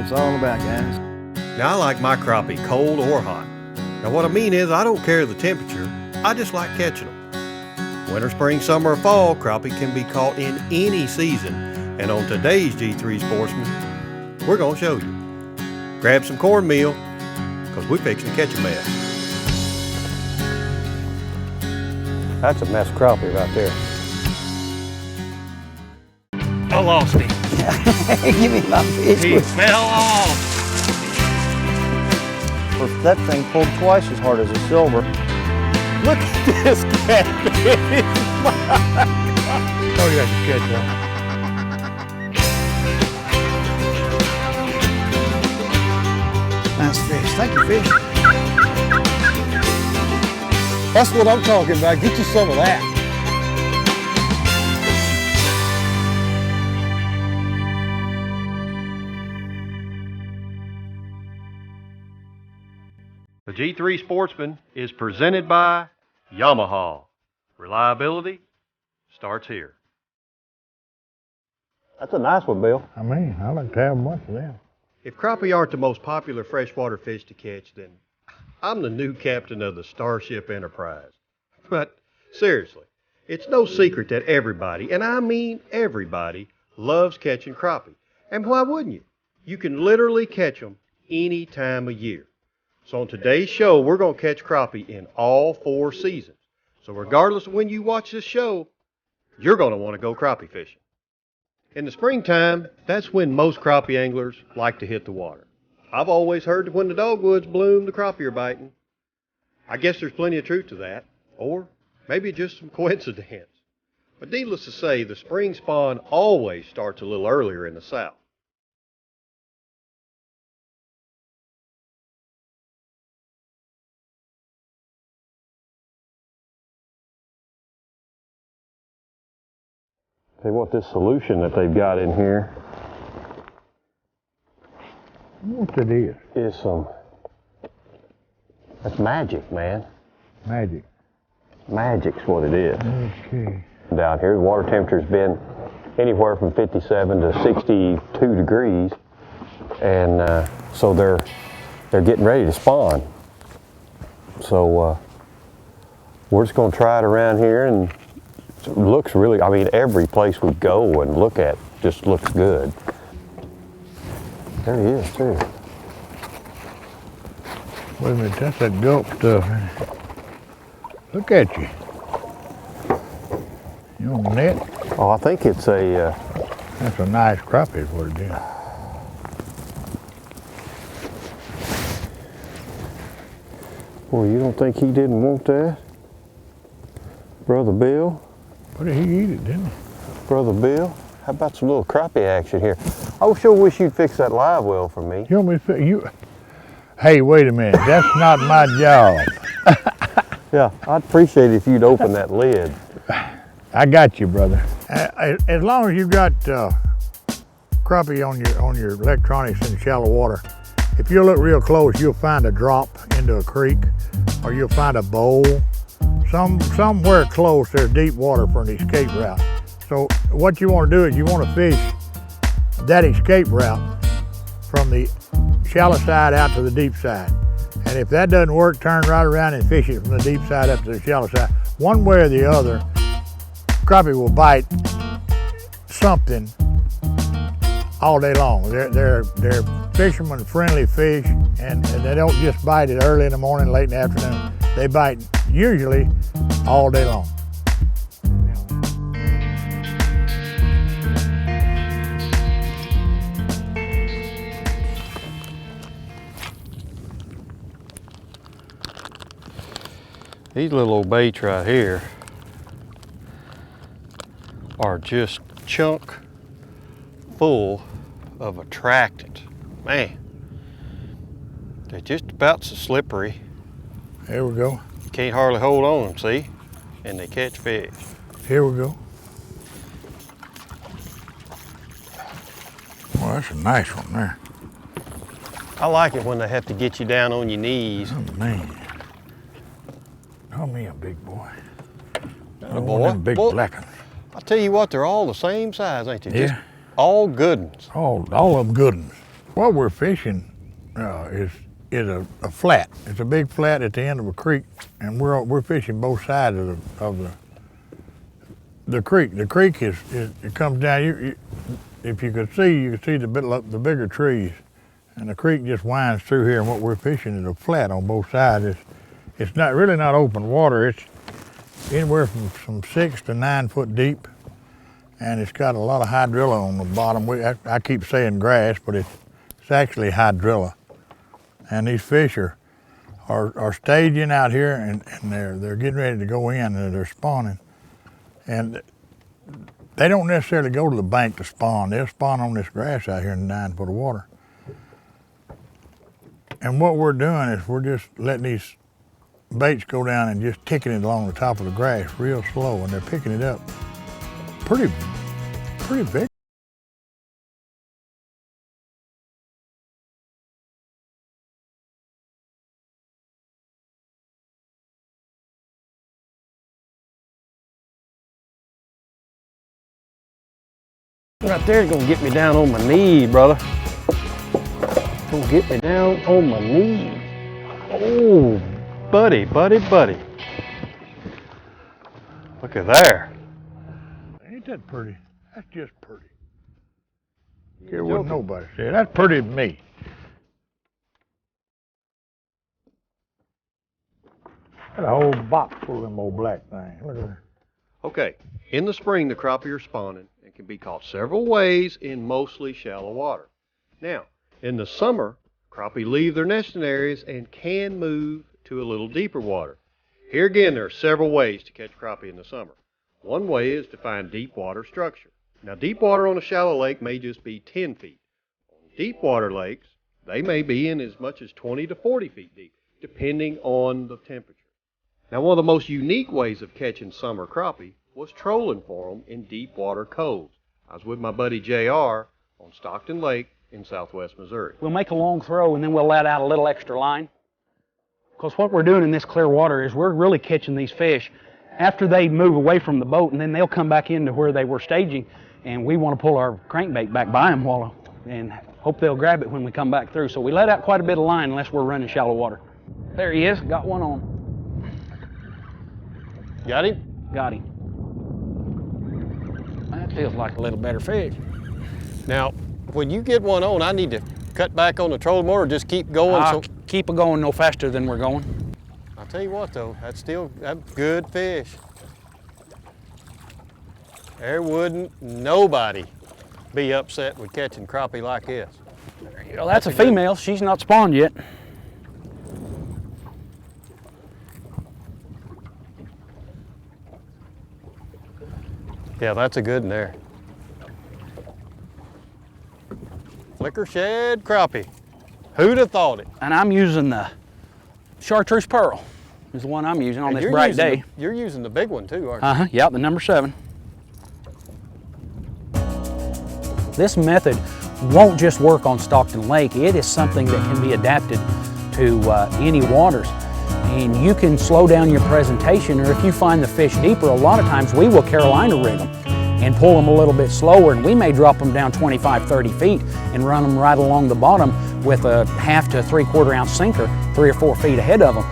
it's all about, guys. Now, I like my crappie cold or hot. Now, what I mean is I don't care the temperature. I just like catching them. Winter, spring, summer, or fall, crappie can be caught in any season. And on today's G3 Sportsman, we're going to show you. Grab some cornmeal, because we're fixing to catch a mess. That's a mess crappie right there. I lost him. Give me my fish. He fell off. Well, that thing pulled twice as hard as a silver. Look at this catfish. Oh, you got to catch one. Nice fish. Thank you, fish. That's what I'm talking about. Get you some of that. The G3 Sportsman is presented by Yamaha. Reliability starts here. That's a nice one, Bill. I mean, I like to have a bunch of them. If crappie aren't the most popular freshwater fish to catch, then I'm the new captain of the Starship Enterprise. But seriously, it's no secret that everybody, and I mean everybody, loves catching crappie. And why wouldn't you? You can literally catch them any time of year. So on today's show, we're going to catch crappie in all 4 seasons. So regardless of when you watch this show, you're going to want to go crappie fishing. In the springtime, that's when most crappie anglers like to hit the water. I've always heard that when the dogwoods bloom, the crappie are biting. I guess there's plenty of truth to that, or maybe just some coincidence. But needless to say, the spring spawn always starts a little earlier in the south. They want this solution that they've got in here. What it is? That's magic, man. Magic. Magic's what it is. Okay. Down here, the water temperature's been anywhere from 57 to 62 degrees. And so they're getting ready to spawn. So we're just gonna try it around here, and it looks really, I mean, every place we go and look at just looks good. There he is, too. Wait a minute, that's that Gulp stuff. Look at you. You on the net? Oh, I think it's a... That's a nice crappie is what it is. Well, you don't think he didn't want that? Brother Bill? What did he eat it, didn't he? Brother Bill? How about some little crappie action here? I sure wish you'd fix that live well for me. You want me to you? Hey, wait a minute. That's not my job. Yeah, I'd appreciate it if you'd open that lid. I got you, brother. As long as you got crappie on your electronics in shallow water, if you look real close, you'll find a drop into a creek, or you'll find a bowl. Somewhere close, there's deep water for an escape route. So what you want to do is you want to fish that escape route from the shallow side out to the deep side. And if that doesn't work, turn right around and fish it from the deep side up to the shallow side. One way or the other, crappie will bite something all day long. They're fisherman-friendly fish, and they don't just bite it early in the morning, late in the afternoon. They bite usually all day long. These little old baits right here are just chunk full of attractant. Man, they're just about so slippery. Here we go. You can't hardly hold on them, see? And they catch fish. Here we go. Well, that's a nice one there. I like it when they have to get you down on your knees. Oh, man. Oh, me a big boy. Oh, boy. Big boy. black ones. I tell you what, they're all the same size, ain't they? Yeah. Just all good ones. All of them good ones. What we're fishing is a flat. It's a big flat at the end of a creek, and we're fishing both sides of the creek. The creek is it comes down. If you could see the bigger trees, and the creek just winds through here. And what we're fishing is a flat on both sides. It's not really not open water. It's anywhere from 6 to 9 foot deep, and it's got a lot of hydrilla on the bottom. I keep saying grass, but it's actually hydrilla. And these fish are staging out here, and they're getting ready to go in, and they're spawning. And they don't necessarily go to the bank to spawn. They'll spawn on this grass out here in 9 foot of water. And what we're doing is we're just letting these baits go down and just ticking it along the top of the grass real slow, and they're picking it up pretty big. Right there's gonna get me down on my knee, brother. Gonna get me down on my knee. Oh, buddy. Look at there. Ain't that pretty? That's just pretty. Care what nobody said. That's pretty to me. Got a whole box full of them old black things. Look at that. Okay, in the spring the crappie are spawning and can be caught several ways in mostly shallow water. Now, in the summer, crappie leave their nesting areas and can move to a little deeper water. Here again, there are several ways to catch crappie in the summer. One way is to find deep water structure. Now, deep water on a shallow lake may just be 10 feet. On deep water lakes, they may be in as much as 20 to 40 feet deep, depending on the temperature. Now, one of the most unique ways of catching summer crappie was trolling for them in deep water coves. I was with my buddy JR on Stockton Lake in southwest Missouri. We'll make a long throw and then we'll let out a little extra line. Because what we're doing in this clear water is we're really catching these fish after they move away from the boat, and then they'll come back into where they were staging, and we want to pull our crankbait back by them and hope they'll grab it when we come back through. So we let out quite a bit of line unless we're running shallow water. There he is, got one on. Got him? Got him. That feels like a little better fish. Now, when you get one on, I need to cut back on the trolling motor or just keep going? Keep it going no faster than we're going. I'll tell you what though, that's good fish. There wouldn't nobody be upset with catching crappie like this. There you go. That's a female. She's not spawned yet. Yeah, that's a good one there. Flicker shed crappie. Who'd have thought it? And I'm using the chartreuse pearl is the one I'm using on this bright day. You're using the big one too, aren't you? Yeah, the number 7. This method won't just work on Stockton Lake. It is something that can be adapted to any waters. And you can slow down your presentation, or if you find the fish deeper, a lot of times we will Carolina rig them and pull them a little bit slower, and we may drop them down 25, 30 feet and run them right along the bottom with a 1/2 to 3/4 ounce sinker 3 or 4 feet ahead of them.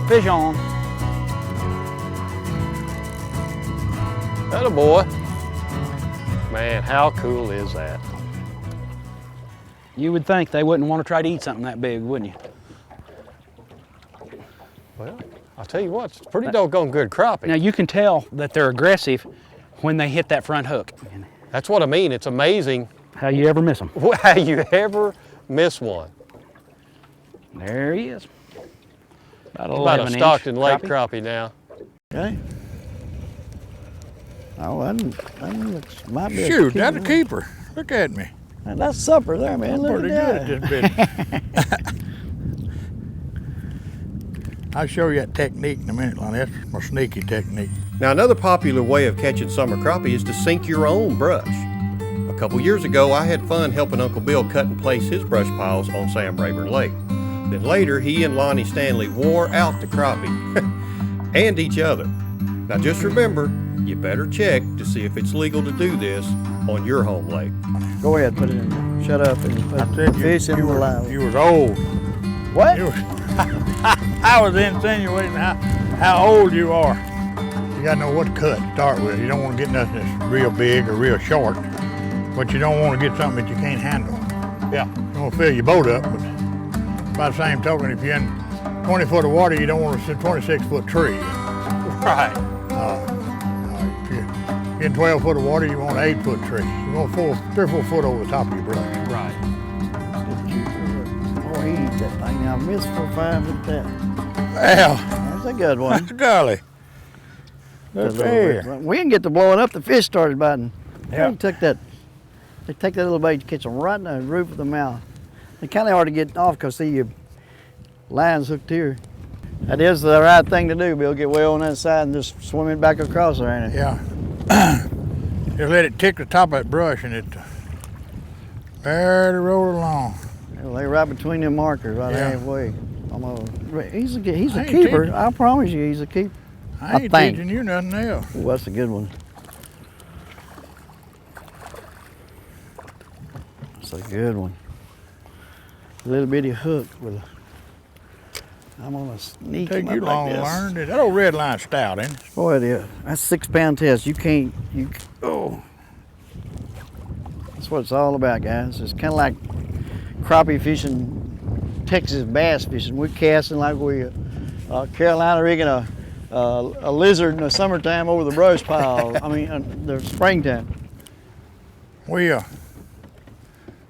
Fish on. Atta boy. Man, how cool is that? You would think they wouldn't want to try to eat something that big, wouldn't you? Well, I'll tell you what, it's pretty doggone good crappie. Now you can tell that they're aggressive when they hit that front hook. That's what I mean. It's amazing how you ever miss them. How you ever miss one. There he is. About a Stockton Lake crappie now. Okay. Oh, that looks, might be Shoot, that's a keeper. Look at me. That's supper there, man. I'm Look pretty at good that. at this bit. I'll show you that technique in a minute, Lonnie. That's my sneaky technique. Now, another popular way of catching summer crappie is to sink your own brush. A couple years ago, I had fun helping Uncle Bill cut and place his brush piles on Sam Rayburn Lake. Then later, he and Lonnie Stanley wore out the crappie and each other. Now, just remember, you better check to see if it's legal to do this on your home lake. Go ahead, put it in there. Shut up and put I said fish in the line. you was old. What? You was, I was insinuating how old you are. You gotta know what cut to start with. You don't want to get nothing that's real big or real short, but you don't want to get something that you can't handle. Yeah. You want to fill your boat up, but by the same token, if you're in 20 foot of water, you don't want a 26-foot tree. Right. If you're in 12 foot of water, you want an 8-foot tree. You want 3 or 4 foot over the top of your brush. Right. Oh, he eats that thing. Now, miss for 5 with that. Well, That's a good one. golly. Look there. We didn't get to blowing up. The fish started biting. Yeah. They take that little bait, catch them right in the roof of the mouth. They're kind of hard to get off because see your line's hooked here. That is the right thing to do, Bill. Get way on that side and just swim it back across there, ain't it? Yeah. Just let it tick the top of that brush and it barely roll along. It'll lay right between them markers, right Yeah. halfway. Almost. He's a I ain't keeper. teaching. I promise you, he's a keeper. I ain't think. teaching you nothing else. Oh, that's a good one. That's a good one. A little bitty hook with a. I'm gonna sneak Take him you up long like to this. learn. That old red line stout, ain't it? Boy, it is. That's 6 pound test. You can't. Oh. That's what it's all about, guys. It's kind of like crappie fishing, Texas bass fishing. We're casting like we Carolina rigging a lizard in the summertime over the brush pile. I mean, the springtime. We go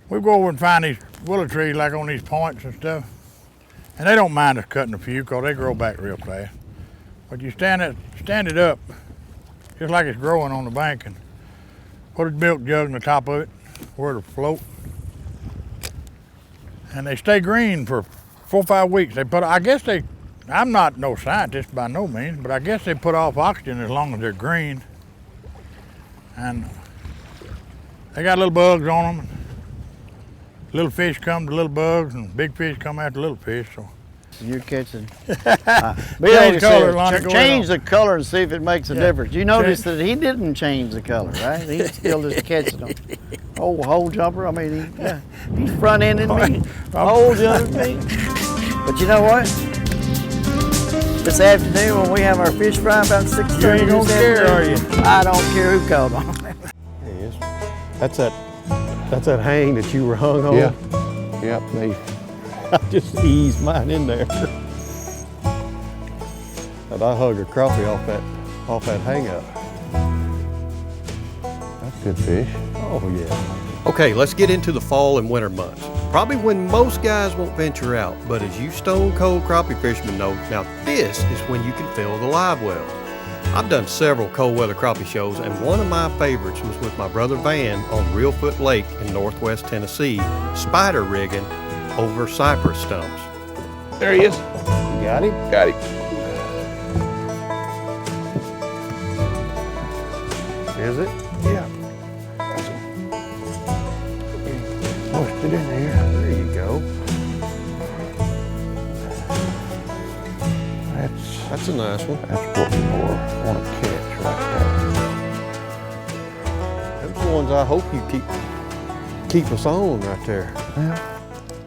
over and find these willow trees like on these points and stuff. And they don't mind us cutting a few because they grow back real fast. But you stand it up just like it's growing on the bank and put a milk jug in the top of it where it'll float. And they stay green for 4 or 5 weeks. I'm not no scientist by no means, but I guess they put off oxygen as long as they're green. And they got little bugs on them. Little fish come to little bugs, and big fish come after little fish. So You're catching. Change color, Lonnie, go change ahead the color and see if it makes a Yeah. difference. You notice Change- that he didn't change the color, right? He's still just catching them. Oh, hole jumper. I mean, he's front ending me. Hole jumping me. But you know what? This afternoon when we have our fish fry about 6:30. You ain't gonna this care, afternoon, I don't care who caught on. Yes. That's that hang that you were hung on. Yeah. Yep. I just eased mine in there. And I hung a crappie off that hang up. That's good fish. Oh yeah. Okay, let's get into the fall and winter months. Probably when most guys won't venture out, but as you stone cold crappie fishermen know, now this is when you can fill the live wells. I've done several cold weather crappie shows, and one of my favorites was with my brother Van on Reelfoot Lake in northwest Tennessee, spider rigging over cypress stumps. There he is. You got him? Got him. Is it? Yeah. Pushed it in here. There you go. That's a nice one. That's what we want to catch right Those are the ones I hope you keep us on right there. there.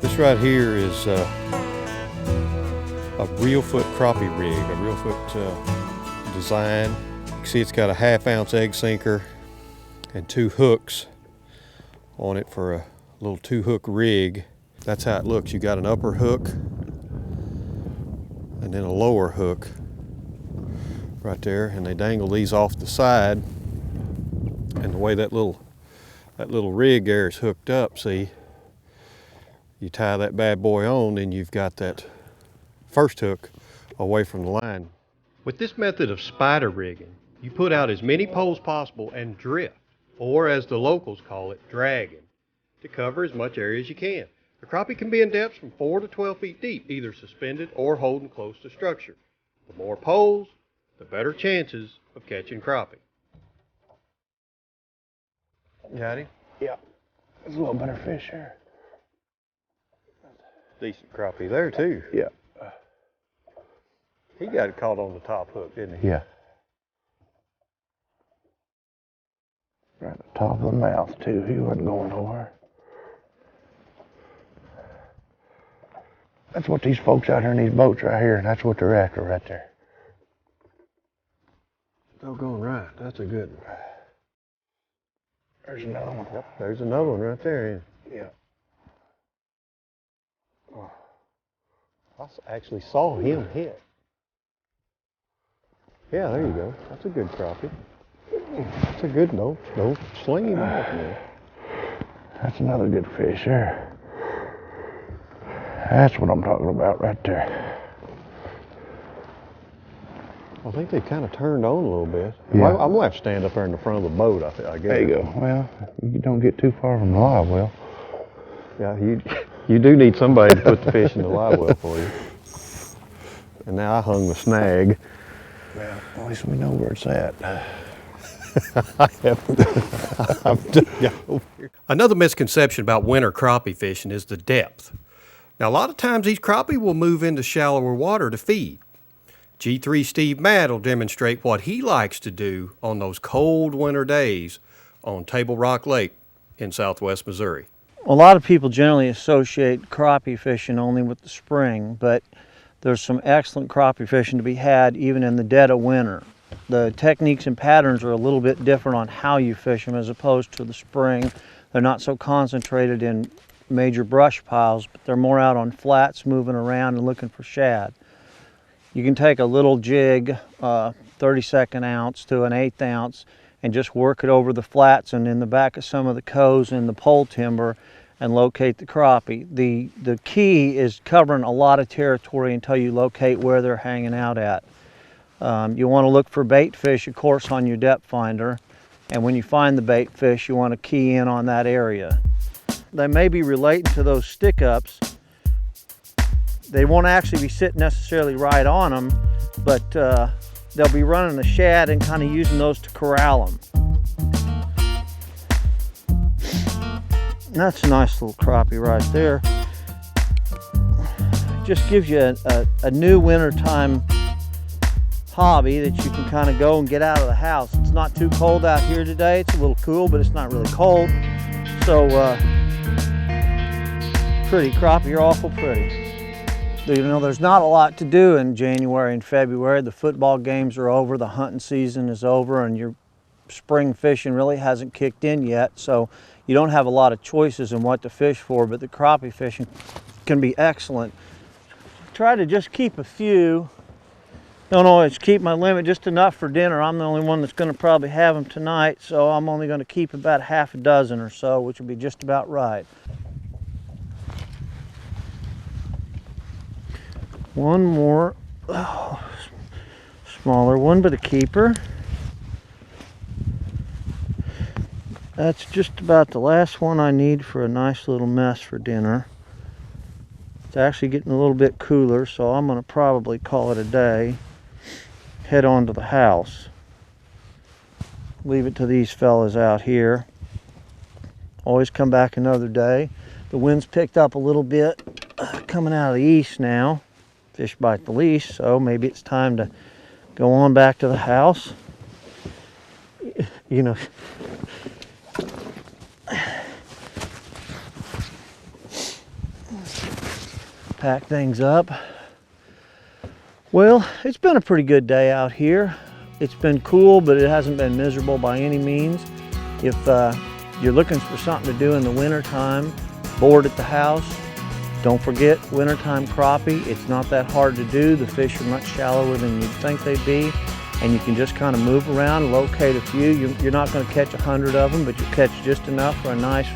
This right here is a Reelfoot crappie rig, a Reelfoot design. You can see it's got a 1/2 ounce egg sinker and 2 hooks on it for a little 2-hook rig. That's how it looks. You got an upper hook and then a lower hook right there, and they dangle these off the side. And the way that little rig there is hooked up, see, you tie that bad boy on, then you've got that first hook away from the line. With this method of spider rigging, you put out as many poles possible and drift, or as the locals call it, dragging, to cover as much area as you can. The crappie can be in depths from 4 to 12 feet deep, either suspended or holding close to structure. The more poles, the better chances of catching crappie. Got him? Yeah. There's a little better fish here. Decent crappie there too. Yeah. He got it caught on the top hook, didn't he? Yeah. Right at the top of the mouth too. He wasn't going nowhere. That's what these folks out here in these boats right here, that's what they're after right there. Doggone right. That's a good one. There's another one. Yep, there's another one right there. Yeah. I actually saw him hit. Yeah, there you go. That's a good crappie. That's a good, don't sling him off, man. That's another good fish there. That's what I'm talking about right there. I think they kind of turned on a little bit. Yeah. Well, I'm gonna have to stand up there in the front of the boat, I guess. There you go. Well, you don't get too far from the live well. Yeah, you do need somebody to put the fish in the live well for you. And now I hung the snag. Well, at least we know where it's at. Another misconception about winter crappie fishing is the depth. Now, a lot of times these crappie will move into shallower water to feed. G3 Steve Matt will demonstrate what he likes to do on those cold winter days on Table Rock Lake in southwest Missouri. A lot of people generally associate crappie fishing only with the spring, but there's some excellent crappie fishing to be had even in the dead of winter. The techniques and patterns are a little bit different on how you fish them as opposed to the spring. They're not so concentrated in major brush piles, but they're more out on flats moving around and looking for shad. You can take a little jig, 32nd ounce to an 1/8 ounce, and just work it over the flats and in the back of some of the coves in the pole timber and locate the crappie. The key is covering a lot of territory until you locate where they're hanging out at. You want to look for bait fish, of course, on your depth finder, and when you find the bait fish, you want to key in on that area. They may be relating to those stick-ups. They won't actually be sitting necessarily right on them, but they'll be running the shad and kind of using those to corral them. That's a nice little crappie right there. Just gives you a new wintertime hobby that you can kind of go and get out of the house. It's not too cold out here today. It's a little cool, but it's not really cold. So pretty crappie, you're awful pretty. You know, there's not a lot to do in January and February. The football games are over, the hunting season is over, and your spring fishing really hasn't kicked in yet, so you don't have a lot of choices in what to fish for, but the crappie fishing can be excellent. Try to just keep a few. Don't always keep my limit, just enough for dinner. I'm the only one that's going to probably have them tonight, so I'm only going to keep about half a dozen or so, which would be just about right. One more, smaller one, but a keeper. That's just about the last one I need for a nice little mess for dinner. It's actually getting a little bit cooler, so I'm going to probably call it a day. Head on to the house. Leave it to these fellas out here. Always come back another day. The wind's picked up a little bit, coming out of the east now. Fish bite the least, so maybe it's time to go on back to the house. You know, pack things up. Well, it's been a pretty good day out here. It's been cool, but it hasn't been miserable by any means. If you're looking for something to do in the wintertime, bored at the house, don't forget wintertime crappie. It's not that hard to do. The fish are much shallower than you'd think they'd be, and you can just kind of move around, locate a few. You're not going to catch 100 of them, but you'll catch just enough for a nice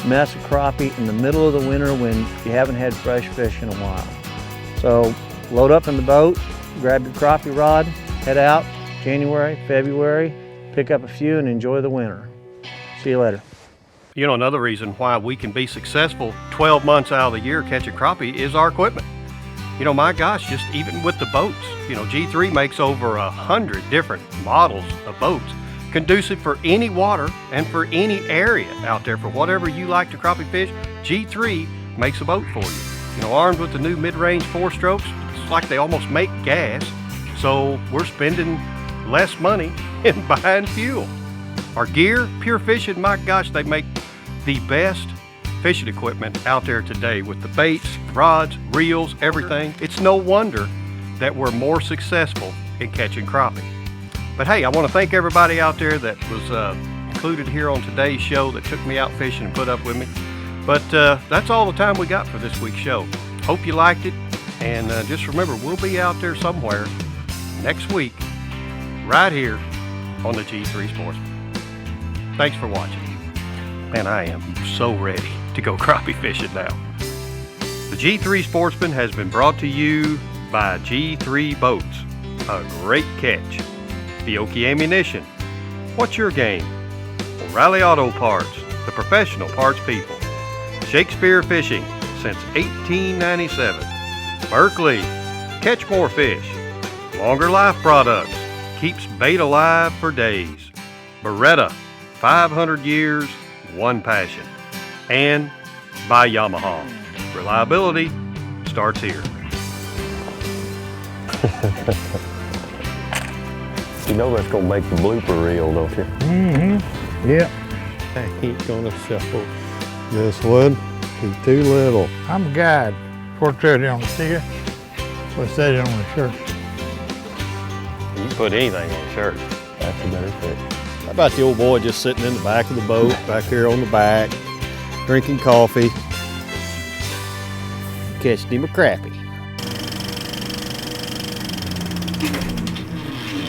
mess of crappie in the middle of the winter when you haven't had fresh fish in a while. So load up in the boat, grab your crappie rod, head out January, February, pick up a few and enjoy the winter. See you later. You know, another reason why we can be successful 12 months out of the year catching crappie is our equipment. You know, my gosh, just even with the boats, you know, G3 makes over 100 different models of boats, conducive for any water and for any area out there. For whatever you like to crappie fish, G3 makes a boat for you. You know, armed with the new mid-range 4-strokes, it's like they almost make gas, so we're spending less money in buying fuel. Our gear, Pure Fishing, my gosh, they make the best fishing equipment out there today with the baits, rods, reels, everything. It's no wonder that we're more successful in catching crappie. But hey, I want to thank everybody out there that was included here on today's show, that took me out fishing and put up with me. But that's all the time we got for this week's show. Hope you liked it, and just remember, we'll be out there somewhere next week, right here on the G3 Sportsman. Thanks for watching. Man, I am so ready to go crappie fishing now. The G3 Sportsman has been brought to you by G3 Boats. A great catch. Fiocchi Ammunition. What's your game? O'Reilly Auto Parts, the professional parts people. Shakespeare Fishing since 1897. Berkley, catch more fish. Longer Life Products, keeps bait alive for days. Beretta, 500 years, one passion. And by Yamaha. Reliability starts here. You know that's gonna make the blooper reel, don't you? Mm-hmm. Yeah. I ain't gonna show this one. He's too little. I'm a guide. What's that on the sticker? What's that on the shirt? You can put anything on a shirt. That's a better fit. How about the old boy just sitting in the back of the boat, back here on the back, drinking coffee, catching him a crappie.